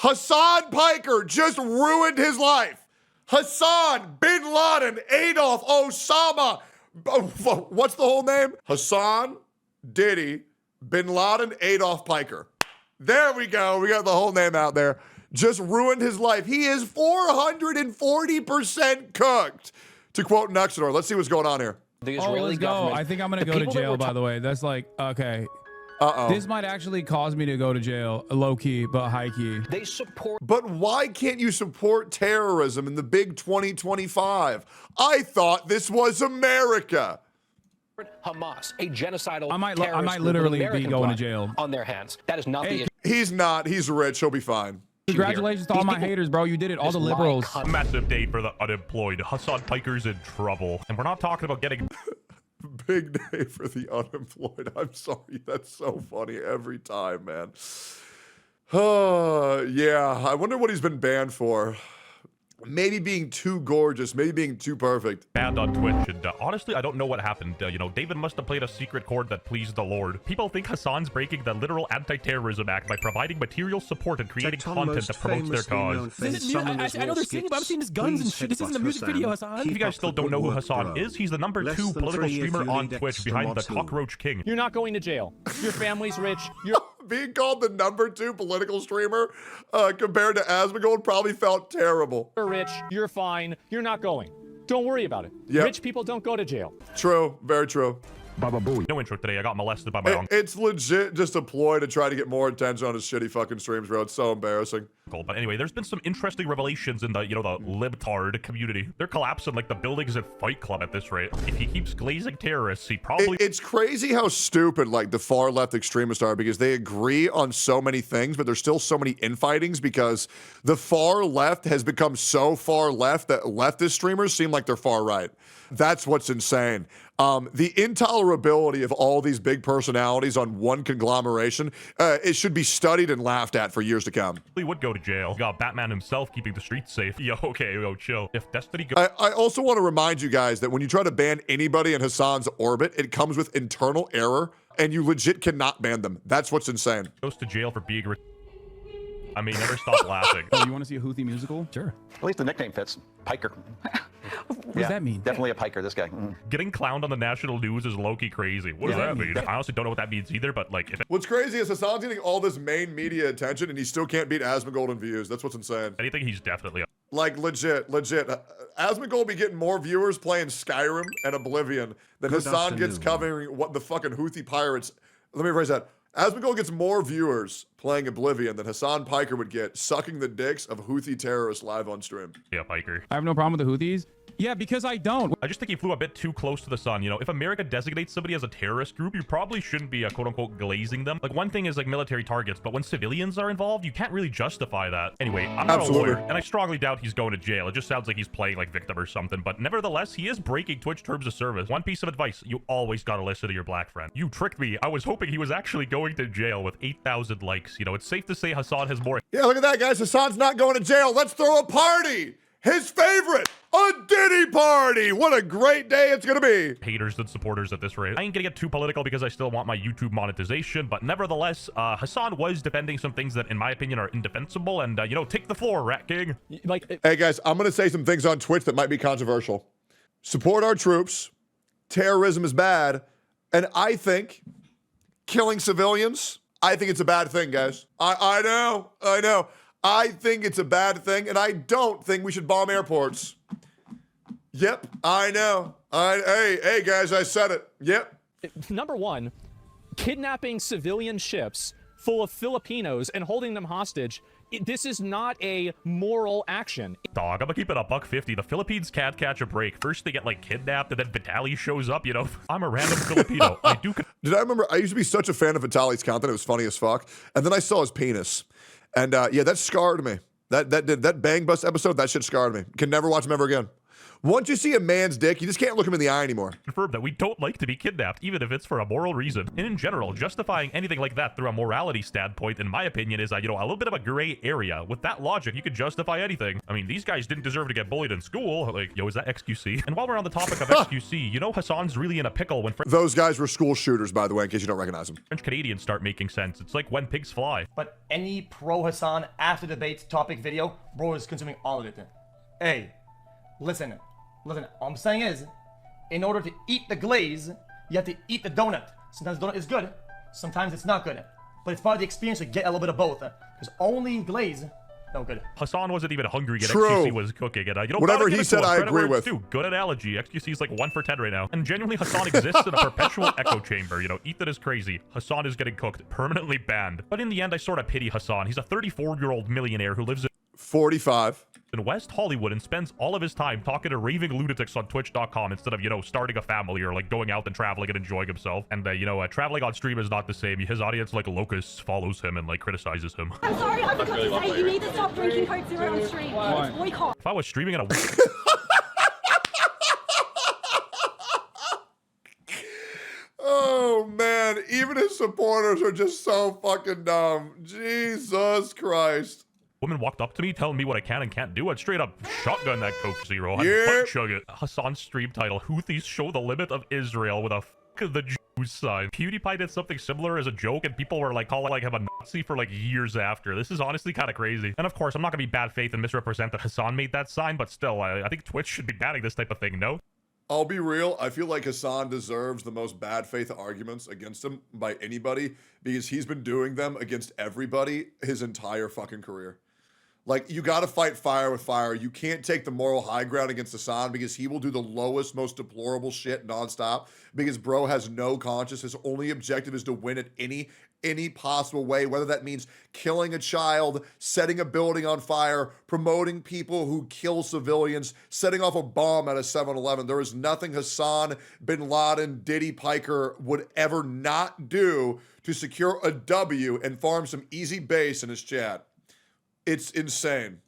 Hasan Piker just ruined his life. Hassan, Bin Laden, Adolf, Osama. What's the whole name? Hassan, Diddy, Bin Laden, Adolf Piker. There we go. We got the whole name out there. Just ruined his life. He is 440% cooked, to quote Nuxador. Let's see what's going on here. The Israeli let's go. I think I'm going to go to jail, by the way. That's like, okay. This might actually cause me to go to jail, low key, but high key. They support. But why can't you support terrorism in the big 2025? I thought this was America. Hamas, a genocidal I might literally be going to jail on their hands. That is not the issue. He's not. He's rich. He'll be fine. Congratulations to all my haters, bro. You did it. All the liberals. Massive day for the unemployed. Hasan Piker's in trouble. And we're not talking about getting... Big day for the unemployed. I'm sorry. That's so funny every time, man. Yeah. I wonder what he's been banned for. Maybe being too gorgeous, maybe being too perfect. Banned on Twitch, and honestly, I don't know what happened. You know, David must have played a secret chord that pleased the Lord. People think Hasan's breaking the literal anti-terrorism act by providing material support and creating content that promotes their cause. Is it new? I know they're singing, but I've seen his guns and shit. This isn't a music video, Hasan. If you guys still don't know who Hasan is, he's the #2 political streamer on Twitch behind the Cockroach King. You're not going to jail. Your family's rich. You're being called the #2 political streamer compared to Asmongold probably felt terrible. You're rich. You're fine. You're not going. Don't worry about it. Yep. Rich people don't go to jail. True. Very true. No intro today. I got molested by my uncle. It's legit just a ploy to try to get more attention on his shitty fucking streams, bro. It's so embarrassing. But anyway, there's been some interesting revelations in the, you know, the libtard community. They're collapsing like the buildings at Fight Club at this rate. If he keeps glazing terrorists, he probably... It's crazy how stupid, like, the far-left extremists are, because they agree on so many things, but there's still so many infightings because the far left has become so far left that leftist streamers seem like they're far right. That's what's insane. The intolerability of all these big personalities on one conglomeration, it should be studied and laughed at for years to come. He would go to jail. You got Batman himself keeping the streets safe. Yo, okay, yo, chill. If Destiny goes... I also want to remind you guys that when you try to ban anybody in Hasan's orbit, it comes with internal error, and you legit cannot ban them. That's what's insane. Goes to jail for being... I mean, never stop laughing. Oh, you want to see a Houthi musical? Sure. At least the nickname fits. Piker. What does that mean? Definitely a piker, this guy. Getting clowned on the national news is low-key crazy. What does that mean? I honestly don't know what that means either, but like... What's crazy is Hasan's getting all this main media attention, and he still can't beat Asmongold in views. That's what's insane. Anything, he's definitely... Like, legit. Asmongold be getting more viewers playing Skyrim and Oblivion than Hasan gets covering what the fucking Houthi pirates... Let me rephrase that. Asmongold gets more viewers playing Oblivion than Hasan Piker would get sucking the dicks of Houthi terrorists live on stream. Yeah, Piker. I have no problem with the Houthis. Yeah, because I don't. I just think he flew a bit too close to the sun. You know, if America designates somebody as a terrorist group, you probably shouldn't be quote-unquote glazing them. Like, one thing is like military targets, but when civilians are involved, you can't really justify that. Anyway, I'm not a lawyer, and I strongly doubt he's going to jail. It just sounds like he's playing like victim or something, but nevertheless, he is breaking Twitch terms of service. One piece of advice, you always gotta listen to your black friend. You tricked me. I was hoping he was actually going to jail with 8,000 likes. You know, it's safe to say Hasan has more... Yeah, look at that, guys. Hasan's not going to jail. Let's throw a party. His favorite, a Diddy party. What a great day it's gonna be. Haters than supporters at this rate. I ain't gonna get too political because I still want my YouTube monetization, but nevertheless, Hasan was defending some things that, in my opinion, are indefensible, and, you know, take the floor, Rat King. Hey, guys, I'm gonna say some things on Twitch that might be controversial. Support our troops. Terrorism is bad. And I think killing civilians, I think it's a bad thing, guys. I know. I think it's a bad thing, and I don't think we should bomb airports. Yep, I know. Hey, guys, I said it. Yep. Number one, kidnapping civilian ships full of Filipinos and holding them hostage. This is not a moral action. Dog, I'm gonna keep it a $1.50. The Philippines can't catch a break. First they get like kidnapped, and then Vitaly shows up, you know. I'm a random Filipino. Did I remember, I used to be such a fan of Vitaly's content. It was funny as fuck. And then I saw his penis. And yeah, that scarred me. That Bang Bus episode, that shit scarred me. Can never watch him ever again. Once you see a man's dick, you just can't look him in the eye anymore. Confirmed that we don't like to be kidnapped, even if it's for a moral reason. And in general, justifying anything like that through a morality standpoint, in my opinion, is, a little bit of a gray area. With that logic, you could justify anything. I mean, these guys didn't deserve to get bullied in school. Like, yo, is that XQC? And while we're on the topic of XQC, Hasan's really in a pickle when those guys were school shooters, by the way, in case you don't recognize them. French Canadians start making sense. It's like when pigs fly. But any pro Hasan after debate topic video, bro is consuming all of it. Hey, listen, all I'm saying is, in order to eat the glaze, you have to eat the donut. Sometimes the donut is good, sometimes it's not good. But it's part of the experience to get a little bit of both. Because only glaze, no good. Hasan wasn't even hungry yet. True. XQC was cooking it. Whatever he said, I agree with. Too. Good analogy. XQC is like 1 for 10 right now. And genuinely, Hasan exists in a perpetual echo chamber. Ethan is crazy. Hasan is getting cooked, permanently banned. But in the end, I sort of pity Hasan. He's a 34-year-old millionaire who lives in 45. in West Hollywood and spends all of his time talking to raving lunatics on twitch.com instead of, starting a family or like going out and traveling and enjoying himself. And, traveling on stream is not the same. His audience, like locusts, follows him and like criticizes him. I'm sorry, I forgot to say, you need to stop drinking Coke Zero on stream. It's boycott. If I was streaming in a... Oh, man. Even his supporters are just so fucking dumb. Jesus Christ. Woman walked up to me telling me what I can and can't do. I'd straight up shotgun that Coke Zero. I'd Yep. butt chug it. Hasan's stream title, Houthis show the limit of Israel with a f of the Jews sign. PewDiePie did something similar as a joke and people were like calling him a Nazi for like years after. This is honestly kind of crazy. And of course, I'm not gonna be bad faith and misrepresent that Hasan made that sign, but still, I think Twitch should be banning this type of thing, no? I'll be real. I feel like Hasan deserves the most bad faith arguments against him by anybody because he's been doing them against everybody his entire fucking career. Like, you got to fight fire with fire. You can't take the moral high ground against Hasan because he will do the lowest, most deplorable shit nonstop because bro has no conscience. His only objective is to win at any possible way, whether that means killing a child, setting a building on fire, promoting people who kill civilians, setting off a bomb at a 7-Eleven. There is nothing Hasan, Bin Laden, Diddy, Piker would ever not do to secure a W and farm some easy base in his chat. It's insane.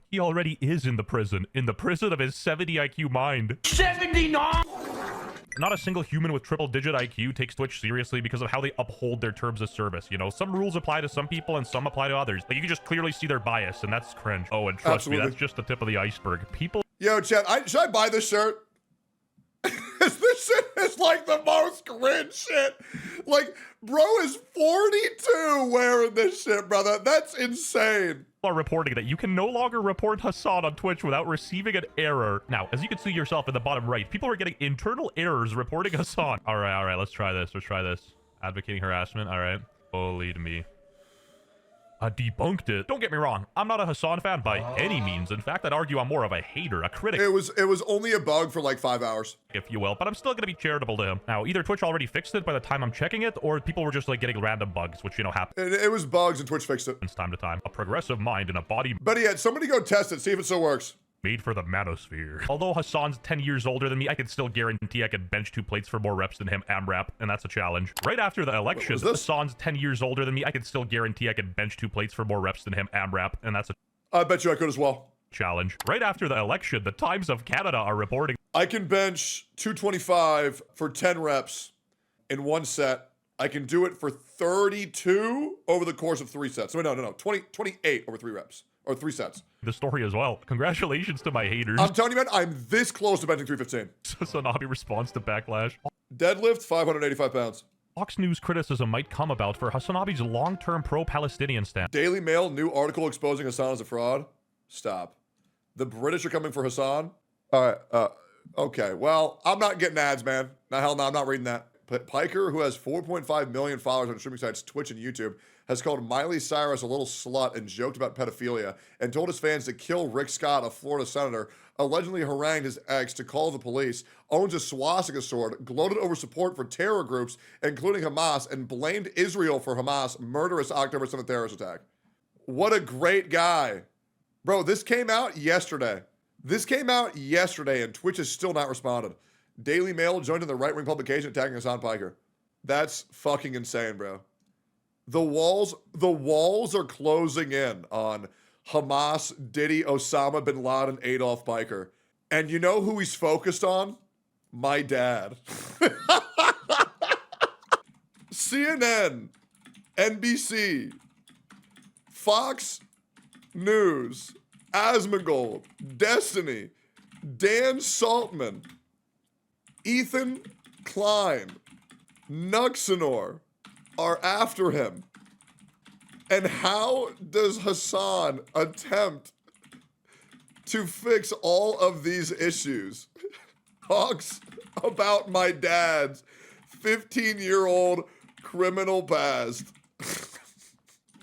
He already is in the prison of his 70 IQ mind. 79! Not a single human with triple-digit IQ takes Twitch seriously because of how they uphold their terms of service. Some rules apply to some people and some apply to others. Like, you can just clearly see their bias, and that's cringe. Oh, and trust me, that's just the tip of the iceberg. People... Yo, chat, should I buy this shirt? This shit is like the most cringe shit. Like, bro is 42 wearing this shit, brother. That's insane. Are reporting that you can no longer report Hasan on Twitch without receiving an error. Now, as you can see yourself in the bottom right, people are getting internal errors reporting Hasan. All right, let's try this. Advocating harassment. All right. Bullied me. I debunked it. Don't get me wrong. I'm not a Hasan fan by any means. In fact, I'd argue I'm more of a hater, a critic. It was only a bug for like 5 hours. If you will, but I'm still going to be charitable to him. Now, either Twitch already fixed it by the time I'm checking it, or people were just like getting random bugs, which, happens. It was bugs and Twitch fixed it. Time to time. A progressive mind in a body... But yeah, somebody go test it, see if it still works. Made for the manosphere. Although Hasan's 10 years older than me, I can still guarantee I could bench 2 plates for more reps than him AMRAP, and that's a challenge. Right after the election, Hasan's 10 years older than me, I can still guarantee I could bench 2 plates for more reps than him AMRAP, and that's a I bet you I could as well. Challenge. Right after the election, the Times of Canada are reporting I can bench 225 for 10 reps in 1 set. I can do it for 32 over the course of 3 sets. No, 28 over 3 reps. Or 3 sets. The story as well. Congratulations to my haters. I'm telling you, man, I'm this close to benching 315. Sanabi responds to backlash. Deadlift, 585 pounds. Fox News criticism might come about for Hasanabi's long-term pro-Palestinian stance. Daily Mail, new article exposing Hasan as a fraud. Stop. The British are coming for Hasan? All right, okay. Well, I'm not getting ads, man. No, hell no, I'm not reading that. But Piker, who has 4.5 million followers on streaming sites Twitch and YouTube, has called Miley Cyrus a little slut and joked about pedophilia and told his fans to kill Rick Scott, a Florida senator, allegedly harangued his ex to call the police, owns a swastika sword, gloated over support for terror groups, including Hamas, and blamed Israel for Hamas' murderous October 7th terrorist attack. What a great guy. Bro, this came out yesterday. And Twitch has still not responded. Daily Mail joined in the right-wing publication attacking Hasan Piker. That's fucking insane, bro. The walls are closing in on Hamas, Diddy, Osama bin Laden, Adolf Piker. And you know who he's focused on? My dad. CNN, NBC, Fox News, Asmongold, Destiny, Dan Saltman, Ethan Klein, Nuxanor are after him. And how does Hasan attempt to fix all of these issues? Talks about my dad's 15-year-old criminal past.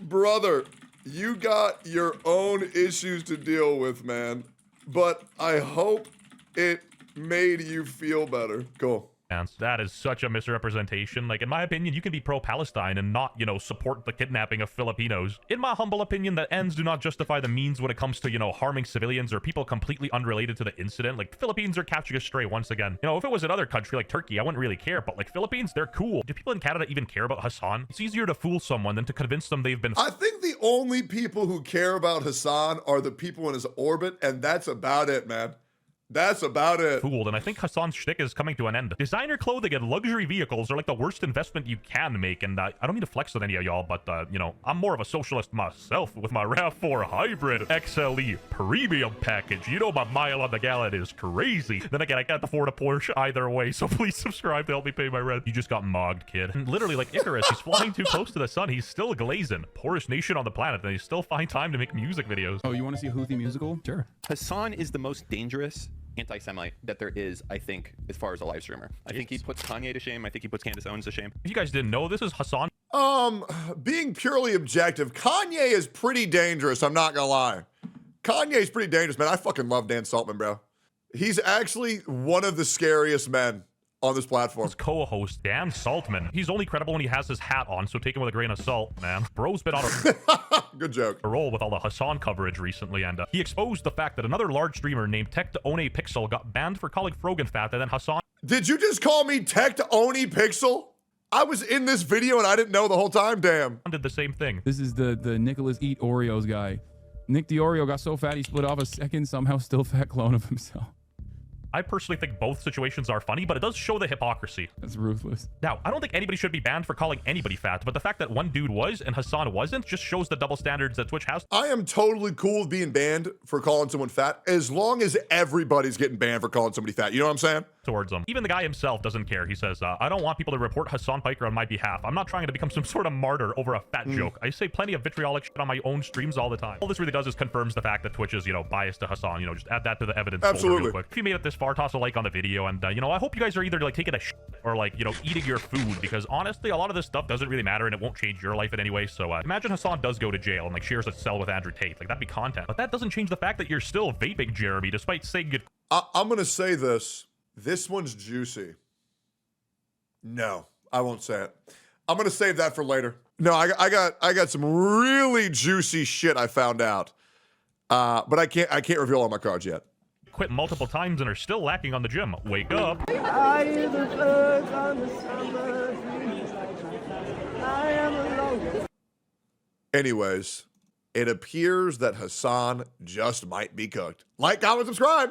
Brother, you got your own issues to deal with, man. But I hope it made you feel better. Cool. That is such a misrepresentation. Like, in my opinion, you can be pro-Palestine and not, you know, support the kidnapping of Filipinos. In my humble opinion, the ends do not justify the means when it comes to, you know, harming civilians or people completely unrelated to the incident. Like, the Philippines are catching a stray once again. You know, if it was another country like Turkey, I wouldn't really care, but like Philippines, they're cool. Do people in Canada even care about Hasan? It's easier to fool someone than to convince them they've been— I think the only people who care about Hasan are the people in his orbit, and that's about it, man. That's about it. fooled, and I think Hasan's shtick is coming to an end. Designer clothing and luxury vehicles are like the worst investment you can make, and I don't mean to flex on any of y'all, but, you know, I'm more of a socialist myself with my RAV4 Hybrid XLE Premium package. You know my mile on the gallon is crazy. Then again, I can't afford a Porsche either way, so please subscribe to help me pay my rent. You just got mogged, kid. And literally, like Icarus, he's flying too close to the sun. He's still glazing. Poorest nation on the planet, and he still find time to make music videos. Oh, you want to see a Houthi musical? Sure. Hasan is the most dangerous anti-Semite that there is, I think, as far as a live streamer. I think he puts Kanye to shame. I think he puts Candace Owens to shame. If you guys didn't know, this is Hasan. Being purely objective, Kanye is pretty dangerous, I'm not gonna lie. Kanye's pretty dangerous, man. I fucking love Dan Saltman, bro. He's actually one of the scariest men on this platform. His co-host, Dan Saltman. He's only credible when he has his hat on, so take him with a grain of salt, man. Bro's been on a good joke. Roll with all the Hasan coverage recently, and he exposed the fact that another large streamer named Tectone Pixel got banned for calling Frogan fat, and then Hasan— Did you just call me Tectone Pixel? I was in this video and I didn't know the whole time, damn. did the same thing. This is the Nicholas Eat Oreos guy. Nick the Oreo got so fat he split off a second, somehow still fat clone of himself. I personally think both situations are funny, but it does show the hypocrisy. That's ruthless. Now, I don't think anybody should be banned for calling anybody fat, but the fact that one dude was and Hasan wasn't just shows the double standards that Twitch has. I am totally cool with being banned for calling someone fat as long as everybody's getting banned for calling somebody fat. You know what I'm saying? Towards him. Even the guy himself doesn't care. He says, I don't want people to report Hasan Piker on my behalf. I'm not trying to become some sort of martyr over a fat joke. I say plenty of vitriolic shit on my own streams all the time. All this really does is confirms the fact that Twitch is, you know, biased to Hasan. You know, just add that to the evidence folder real quick. If you made it this far, toss a like on the video, and, you know, I hope you guys are either, like, taking a shit or, like, you know, eating your food, because honestly, a lot of this stuff doesn't really matter, and it won't change your life in any way. So, imagine Hasan does go to jail and, like, shares a cell with Andrew Tate. Like, that'd be content. But that doesn't change the fact that you're still vaping, Jeremy, despite saying good— I'm gonna say this. This one's juicy. No, I won't say it. I'm gonna save that for later. No, I got some really juicy shit I found out, but I can't reveal all my cards yet. Quit multiple times and are still lacking on the gym. Wake up. I hear the birds on the summer breeze. I am alone. Anyways, it appears that Hasan just might be cooked. Like, comment, subscribe.